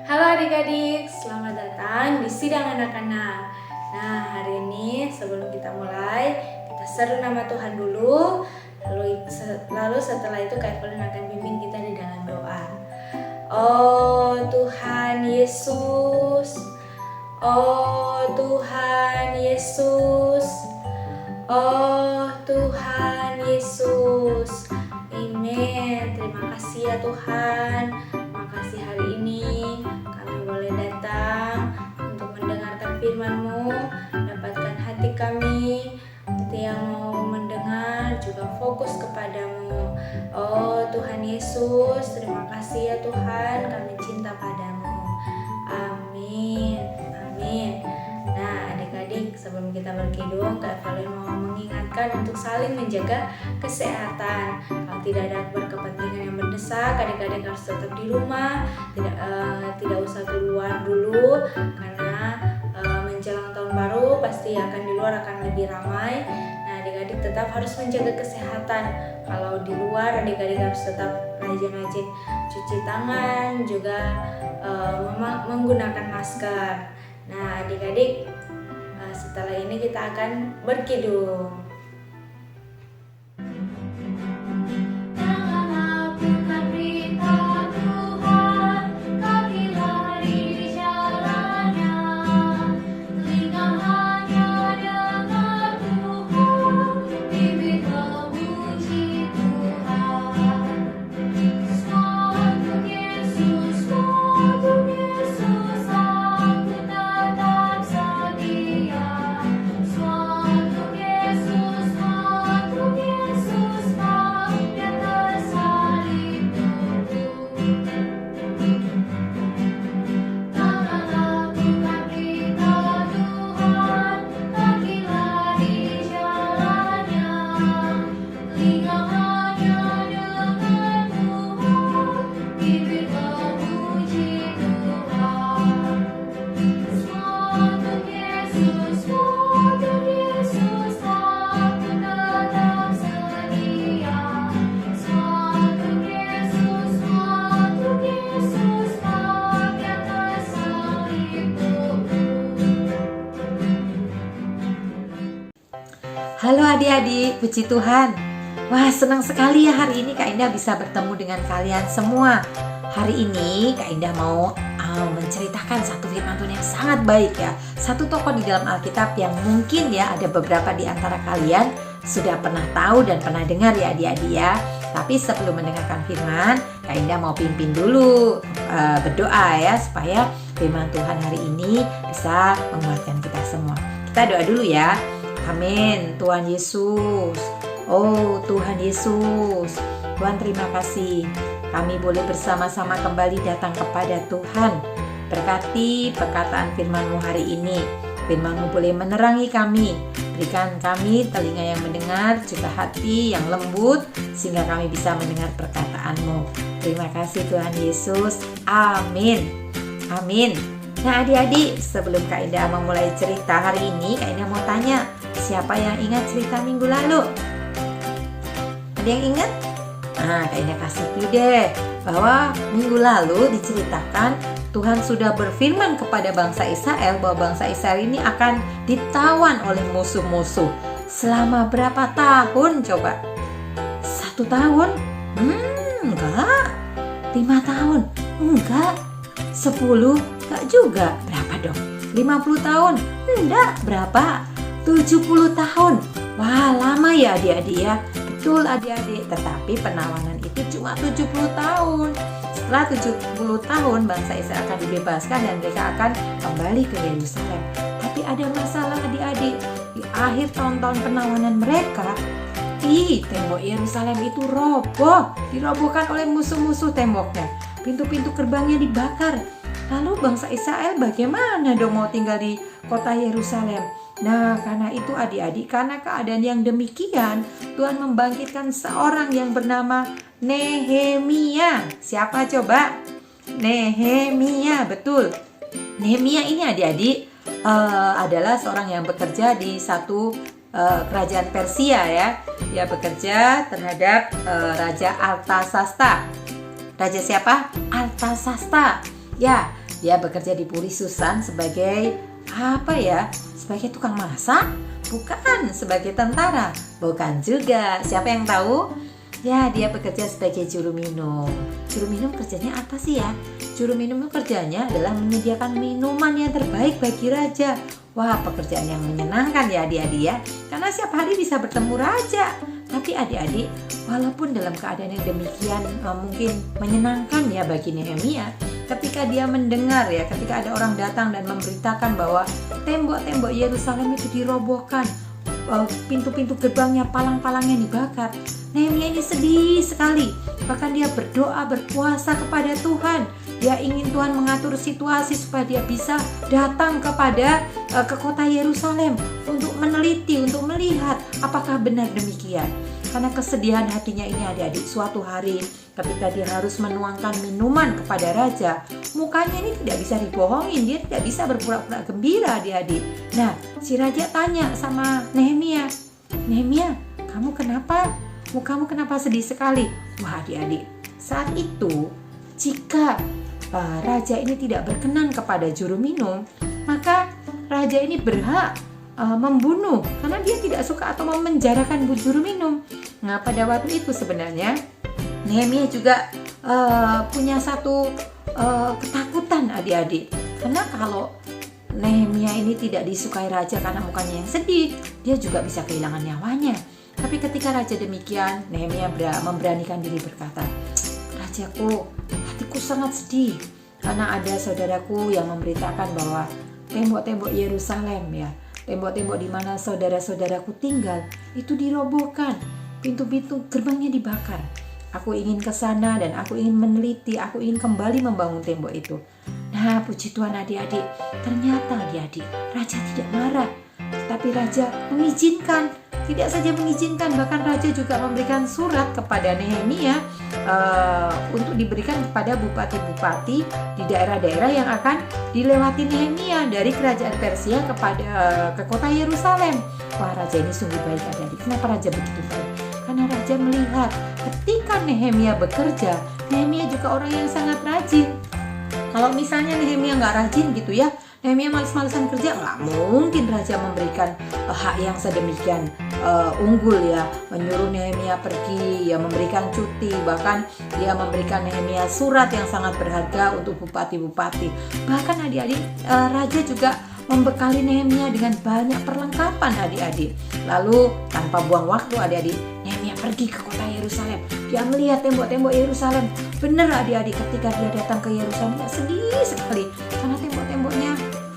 Halo adik-adik, selamat datang di Sidang Anak-anak. Nah, hari ini sebelum kita mulai, kita seru nama Tuhan dulu. Lalu setelah itu Kak Evelyn akan bimbing kita di dalam doa. Oh Tuhan Yesus, oh Tuhan Yesus, oh Tuhan Yesus. Amin. Terima kasih ya Tuhan. Makasih hari ini kami boleh datang untuk mendengarkan firman-Mu, dapatkan hati kami, hati yang mau mendengar juga fokus kepadamu. Oh Tuhan Yesus, terima kasih ya Tuhan, kami cinta padamu. Amin. Amin. Nah adik-adik, sebelum kita berkidung, Kak Evelyn mau mengingatkan untuk saling menjaga kesehatan. Kalau tidak ada berkepentingan yang mendesak, adik-adik harus tetap di rumah, tidak usah keluar dulu, karena menjelang tahun baru pasti akan di luar akan lebih ramai. Nah adik-adik tetap harus menjaga kesehatan. Kalau di luar adik-adik harus tetap rajin-rajin cuci tangan, juga menggunakan masker. Nah adik-adik, setelah ini kita akan berkidung. Halo adik-adik, puji Tuhan. Wah, senang sekali ya hari ini Kak Indah bisa bertemu dengan kalian semua. Hari ini Kak Indah mau menceritakan satu firman Tuhan yang sangat baik ya. Satu tokoh di dalam Alkitab yang mungkin ya ada beberapa di antara kalian sudah pernah tahu dan pernah dengar ya adik-adik ya. Tapi sebelum mendengarkan firman, Kak Indah mau pimpin dulu berdoa ya, supaya firman Tuhan hari ini bisa menguatkan kita semua. Kita doa dulu ya. Amin. Tuhan Yesus, oh Tuhan Yesus, Tuhan terima kasih kami boleh bersama-sama kembali datang kepada Tuhan. Berkati perkataan firman-Mu hari ini. Firman-Mu boleh menerangi kami. Berikan kami telinga yang mendengar, juga hati yang lembut, sehingga kami bisa mendengar perkataan-Mu. Terima kasih Tuhan Yesus. Amin. Amin. Nah adik-adik, sebelum Kak Indah memulai cerita hari ini, Kak Indah mau tanya, siapa yang ingat cerita minggu lalu? Ada yang ingat? Nah, Kak Indah kasih clue deh, bahwa minggu lalu diceritakan Tuhan sudah berfirman kepada bangsa Israel bahwa bangsa Israel ini akan ditawan oleh musuh-musuh. Selama berapa tahun coba? 1 tahun? Enggak. 5 tahun? Enggak. 10? Enggak juga. Berapa dong? 50 tahun? Enggak. Berapa? 70 tahun. Wah, lama ya adik-adik ya. Betul adik-adik. Tetapi penawanan itu cuma 70 tahun. Setelah 70 tahun bangsa Israel akan dibebaskan dan mereka akan kembali ke Yerusalem. Tapi ada masalah adik-adik. Di akhir tahun-tahun penawanan mereka, tembok Yerusalem itu roboh. Dirobohkan oleh musuh-musuh temboknya. Pintu-pintu gerbangnya dibakar. Lalu bangsa Israel bagaimana dong mau tinggal di kota Yerusalem? Nah, karena itu adik-adik, karena keadaan yang demikian, Tuhan membangkitkan seorang yang bernama Nehemia. Siapa coba? Nehemia, betul. Nehemia ini adik-adik adalah seorang yang bekerja di satu kerajaan Persia ya. Dia bekerja terhadap Raja Artasasta. Raja siapa? Artasasta. Ya, Dia bekerja di Puri Susan sebagai apa ya? Sebagai tukang masak? Bukan, sebagai tentara. Bukan juga. Siapa yang tahu? Ya, dia bekerja sebagai juru minum. Juru minum kerjanya apa sih ya? Juru minum kerjanya adalah menyediakan minuman yang terbaik bagi raja. Wah, pekerjaan yang menyenangkan ya adik-adik ya. Karena setiap hari bisa bertemu raja. Tapi adik-adik, walaupun dalam keadaan yang demikian mungkin menyenangkan ya bagi Nehemia, ketika dia mendengar ya, ketika ada orang datang dan memberitakan bahwa tembok-tembok Yerusalem itu dirobohkan, pintu-pintu gerbangnya, palang-palangnya dibakar, Nehemia ini sedih sekali. Bahkan dia berdoa, berpuasa kepada Tuhan. Dia ingin Tuhan mengatur situasi supaya dia bisa datang ke kota Yerusalem untuk meneliti, untuk melihat apakah benar demikian. Karena kesedihan hatinya ini adik-adik, suatu hari ketika dia harus menuangkan minuman kepada raja, mukanya ini tidak bisa dibohongin, dia tidak bisa berpura-pura gembira adik-adik. Nah, si raja tanya sama Nehemia, "Nehemia, kamu kenapa? Mukamu kenapa sedih sekali?" Wah adik-adik, saat itu jika raja ini tidak berkenan kepada juru minum, maka raja ini berhak membunuh karena dia tidak suka atau memenjarakan juru minum. Nah, pada waktu itu sebenarnya Nehemia juga punya satu ketakutan adik-adik. Karena kalau Nehemia ini tidak disukai raja karena mukanya yang sedih, dia juga bisa kehilangan nyawanya. Tapi ketika raja demikian, Nehemia memberanikan diri berkata, "Rajaku, hatiku sangat sedih karena ada saudaraku yang memberitakan bahwa tembok-tembok Yerusalem ya, tembok-tembok di mana saudara-saudaraku tinggal itu dirobohkan, pintu-pintu gerbangnya dibakar. Aku ingin ke sana dan aku ingin meneliti, aku ingin kembali membangun tembok itu." Nah, puji Tuhan adik-adik, ternyata adik-adik, raja tidak marah, tetapi raja mengizinkan. Tidak saja mengizinkan, bahkan raja juga memberikan surat kepada Nehemia untuk diberikan kepada bupati-bupati di daerah-daerah yang akan dilewati Nehemia dari kerajaan Persia ke kota Yerusalem. Wah, raja ini sungguh baik adik-adik. Kenapa raja begitu baik? Karena raja melihat ketika Nehemia bekerja, Nehemia juga orang yang sangat rajin. Kalau misalnya Nehemia nggak rajin gitu ya, Nehemia malas-malasan kerja, nggak mungkin raja memberikan hak yang sedemikian unggul ya, menyuruh Nehemia pergi, ya memberikan cuti, bahkan dia memberikan Nehemia surat yang sangat berharga untuk bupati-bupati. Bahkan adik-adik, raja juga membekali Nehemia dengan banyak perlengkapan adik-adik. Lalu tanpa buang waktu adik-adik, Nehemia pergi ke kota Yerusalem. Dia melihat tembok-tembok Yerusalem. Benar adik-adik, ketika dia datang ke Yerusalem, dia sedih sekali karena tembok-temboknya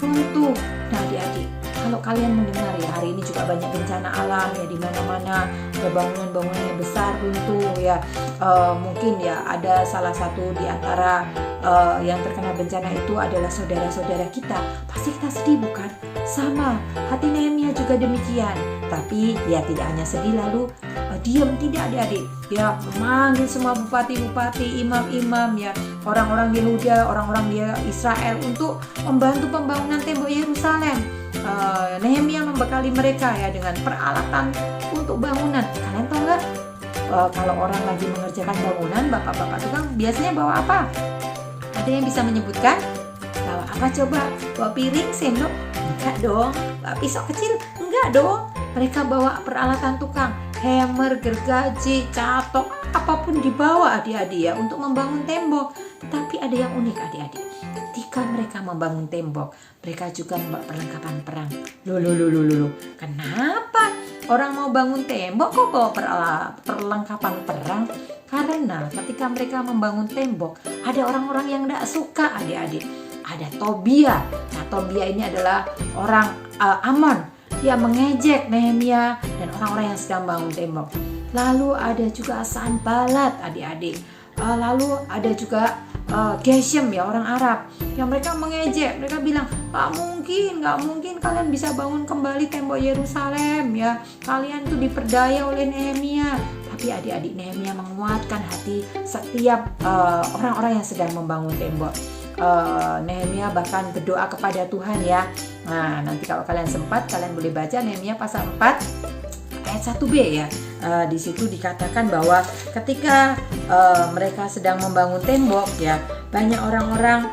runtuh. Nah adik-adik, kalau kalian mendengar ya, hari ini juga banyak bencana alam ya, di mana-mana ada bangunan-bangunan yang besar runtuh ya. Mungkin ya ada salah satu di antara yang terkena bencana itu adalah saudara-saudara kita. Pasti kita sedih bukan? Sama, hati Nehemia juga demikian. Tapi dia tidak hanya sedih lalu diam, tidak adik-adik. Dia memanggil semua bupati-bupati, imam-imam ya, orang-orang Yehuda, orang-orang Israel untuk membantu pembangunan tembok Yerusalem. Nehemia membekali mereka ya dengan peralatan untuk bangunan. Kalian tahu nggak? Kalau orang lagi mengerjakan bangunan, bapak-bapak tukang biasanya bawa apa? Ada yang bisa menyebutkan? Bawa apa coba? Bawa piring, sendok? Enggak dong. Bawa pisau kecil? Enggak dong. Mereka bawa peralatan tukang, hammer, gergaji, catok, apapun dibawa adik-adik ya untuk membangun tembok. Tetapi ada yang unik adik-adik. Ketika mereka membangun tembok, mereka juga membawa perlengkapan perang. Loh. Kenapa orang mau bangun tembok kok bawa perlengkapan perang? Karena ketika mereka membangun tembok, ada orang-orang yang tidak suka adik-adik. Ada Tobia. Nah, Tobia ini adalah orang Amon. Dia mengejek Nehemia dan orang-orang yang sedang bangun tembok. Lalu ada juga Sanballat adik-adik. Lalu ada juga Geshem ya, orang Arab. Yang mereka mengejek, mereka bilang, nggak mungkin kalian bisa bangun kembali tembok Yerusalem ya. Kalian tuh diperdaya oleh Nehemia. Tapi adik-adik, Nehemia menguatkan hati setiap orang-orang yang sedang membangun tembok. Nehemia bahkan berdoa kepada Tuhan ya. Nah, nanti kalau kalian sempat, kalian boleh baca Nehemia pasal 4 ayat 1b ya. Di situ dikatakan bahwa ketika mereka sedang membangun tembok ya, banyak orang-orang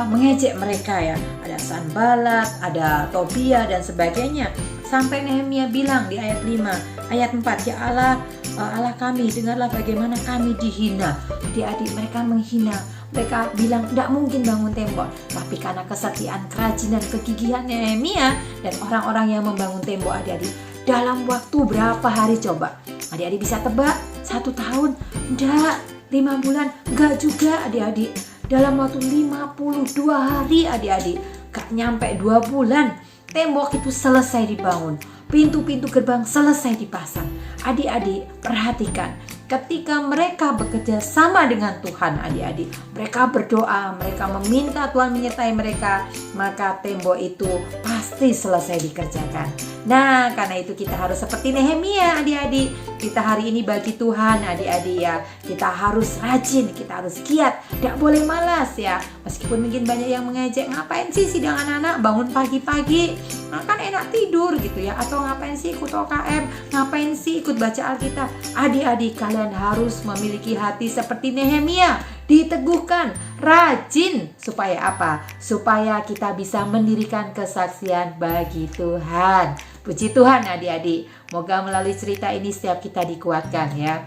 mengejek mereka ya. Ada Sanbalat, ada Tobia dan sebagainya. Sampai Nehemia bilang di ayat 5, ayat 4, ya Allah, Allah kami, dengarlah bagaimana kami dihina. Adik-adik, mereka menghina. Mereka bilang tidak mungkin bangun tembok. Tapi karena kesetiaan, kerajinan, kegigihan Nehemia dan orang-orang yang membangun tembok, adik-adik, dalam waktu berapa hari coba? Adik-adik bisa tebak? 1 tahun? Enggak. 5 bulan? Enggak juga, adik-adik. Dalam waktu 52 hari, adik-adik. Gak nyampe 2 bulan. Tembok itu selesai dibangun. Pintu-pintu gerbang selesai dipasang. Adik-adik, perhatikan. Ketika mereka bekerja sama dengan Tuhan, adik-adik, mereka berdoa, mereka meminta Tuhan menyertai mereka, maka tembok itu pasti selesai dikerjakan. Nah, karena itu kita harus seperti Nehemia, adik-adik. Kita hari ini bagi Tuhan, adik-adik ya. Kita harus rajin, kita harus giat, tidak boleh malas ya. Meskipun mungkin banyak yang mengejek, ngapain sih sidang anak-anak bangun pagi-pagi? Nah, kan enak tidur gitu ya. Atau ngapain sih ikut OKM? Ngapain sih ikut baca Alkitab? Adik-adik, kalian harus memiliki hati seperti Nehemia, diteguhkan, rajin, supaya apa? Supaya kita bisa mendirikan kesaksian bagi Tuhan. Puji Tuhan adik-adik, moga melalui cerita ini setiap kita dikuatkan ya.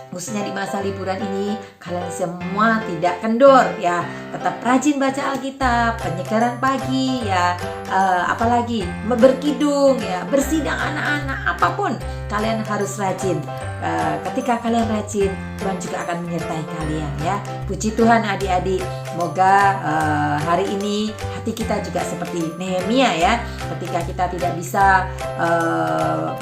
Khususnya di masa liburan ini, kalian semua tidak kendor ya. Tetap rajin baca Alkitab, penyegaran pagi ya, apalagi berkidung ya, bersidang anak-anak, apapun kalian harus rajin. Ketika kalian rajin, Tuhan juga akan menyertai kalian ya. Puji Tuhan adik-adik, moga hari ini hati kita juga seperti Nehemia ya. Ketika kita tidak bisa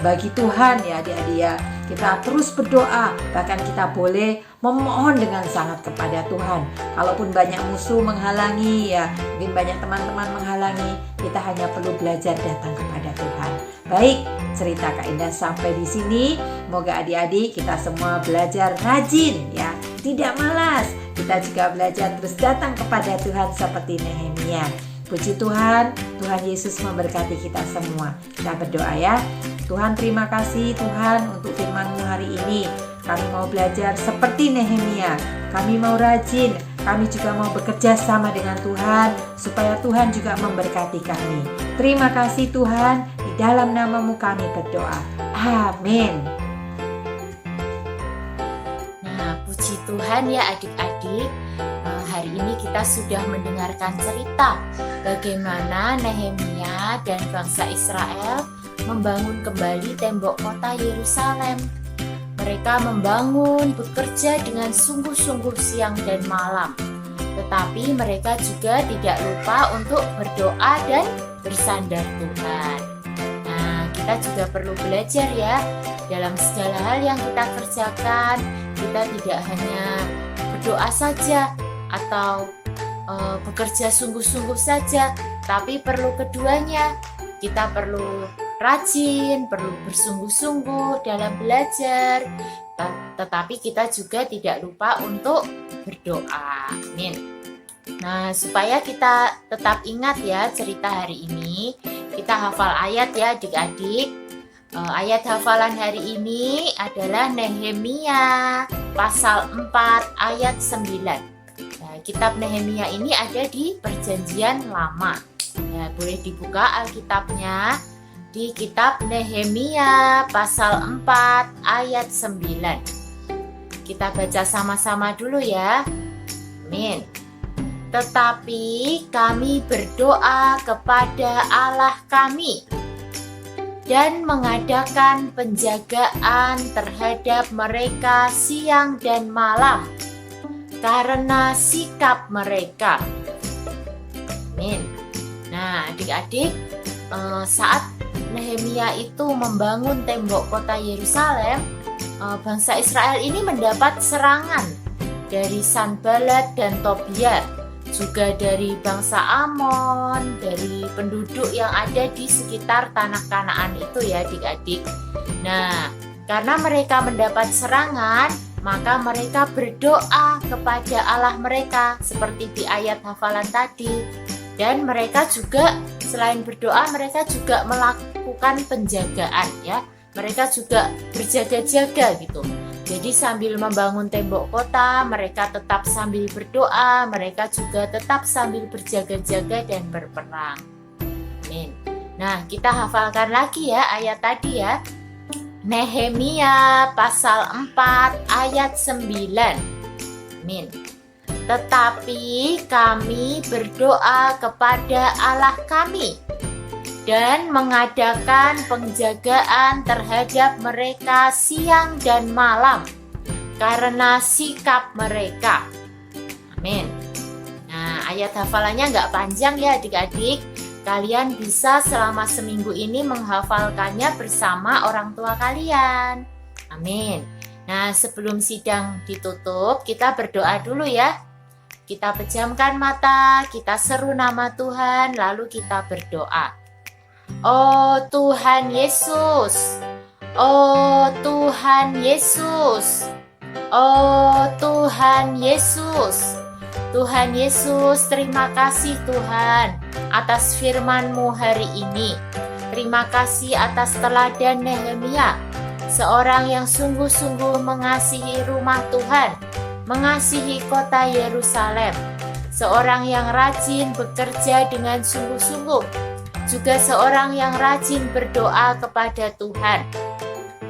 bagi Tuhan ya adik-adik ya, kita terus berdoa, bahkan kita boleh memohon dengan sangat kepada Tuhan. Kalaupun banyak musuh menghalangi ya, mungkin banyak teman-teman menghalangi, kita hanya perlu belajar datang kepada Tuhan. Baik, cerita Kak Indah sampai di sini. Moga adik-adik kita semua belajar rajin ya, tidak malas. Kita juga belajar terus datang kepada Tuhan seperti Nehemia. Puji Tuhan, Tuhan Yesus memberkati kita semua. Kita berdoa ya. Tuhan, terima kasih Tuhan untuk firman-Mu hari ini. Kami mau belajar seperti Nehemia. Kami mau rajin. Kami juga mau bekerja sama dengan Tuhan supaya Tuhan juga memberkati kami. Terima kasih Tuhan. Di dalam nama-Mu kami berdoa. Amin. Nah, puji Tuhan ya adik-adik. Hari ini kita sudah mendengarkan cerita bagaimana Nehemia dan bangsa Israel membangun kembali tembok kota Yerusalem. Mereka membangun, bekerja dengan sungguh-sungguh siang dan malam. Tetapi mereka juga tidak lupa untuk berdoa dan bersandar Tuhan. Nah, kita juga perlu belajar ya, dalam segala hal yang kita kerjakan, kita tidak hanya berdoa saja atau bekerja sungguh-sungguh saja, tapi perlu keduanya. Kita perlu rajin, perlu bersungguh-sungguh dalam belajar, tetapi kita juga tidak lupa untuk berdoa. Amin. Nah, supaya kita tetap ingat ya cerita hari ini, kita hafal ayat ya adik-adik. Ayat hafalan hari ini adalah Nehemia pasal 4 ayat 9. Nah, kitab Nehemia ini ada di Perjanjian Lama. Ya, boleh dibuka Alkitabnya di kitab Nehemia pasal 4 ayat 9. Kita baca sama-sama dulu ya. Amin. Tetapi kami berdoa kepada Allah kami dan mengadakan penjagaan terhadap mereka siang dan malam karena sikap mereka. Amin. Nah, adik-adik, saat Nehemia itu membangun tembok kota Yerusalem, bangsa Israel ini mendapat serangan dari Sanbalat dan Tobia, juga dari bangsa Amon, dari penduduk yang ada di sekitar tanah Kanaan itu ya adik-adik. Nah, karena mereka mendapat serangan, maka mereka berdoa kepada Allah mereka seperti di ayat hafalan tadi. Dan mereka juga selain berdoa, mereka juga melakukan penjagaan ya. Mereka juga berjaga-jaga gitu. Jadi sambil membangun tembok kota, mereka tetap sambil berdoa, mereka juga tetap sambil berjaga-jaga dan berperang. Amin. Nah, kita hafalkan lagi ya ayat tadi ya. Nehemia pasal 4 ayat 9. Amin. Tetapi kami berdoa kepada Allah kami dan mengadakan penjagaan terhadap mereka siang dan malam karena sikap mereka. Amin. Nah, ayat hafalannya nggak panjang ya adik-adik. Kalian bisa selama seminggu ini menghafalkannya bersama orang tua kalian. Amin. Nah, sebelum sidang ditutup, kita berdoa dulu ya. Kita pejamkan mata, kita seru nama Tuhan, lalu kita berdoa. Oh Tuhan Yesus, oh Tuhan Yesus, oh Tuhan Yesus. Tuhan Yesus, terima kasih Tuhan atas firman-Mu hari ini. Terima kasih atas teladan Nehemia, seorang yang sungguh-sungguh mengasihi rumah Tuhan, mengasihi kota Yerusalem, seorang yang rajin bekerja dengan sungguh-sungguh, juga seorang yang rajin berdoa kepada Tuhan.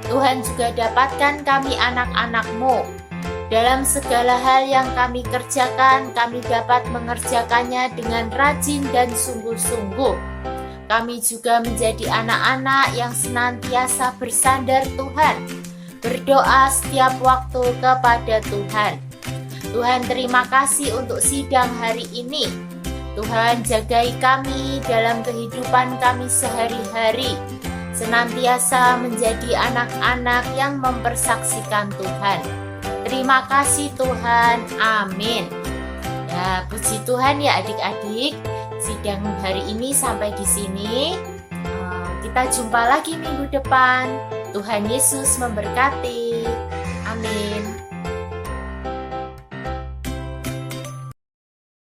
Tuhan juga dapatkan kami anak-anak-Mu. Dalam segala hal yang kami kerjakan, kami dapat mengerjakannya dengan rajin dan sungguh-sungguh. Kami juga menjadi anak-anak yang senantiasa bersandar Tuhan, berdoa setiap waktu kepada Tuhan. Tuhan, terima kasih untuk sidang hari ini. Tuhan, jagai kami dalam kehidupan kami sehari-hari, senantiasa menjadi anak-anak yang mempersaksikan Tuhan. Terima kasih Tuhan, amin. Ya, puji Tuhan ya adik-adik. Sidang hari ini sampai di sini. Kita jumpa lagi minggu depan. Tuhan Yesus memberkati. Amin.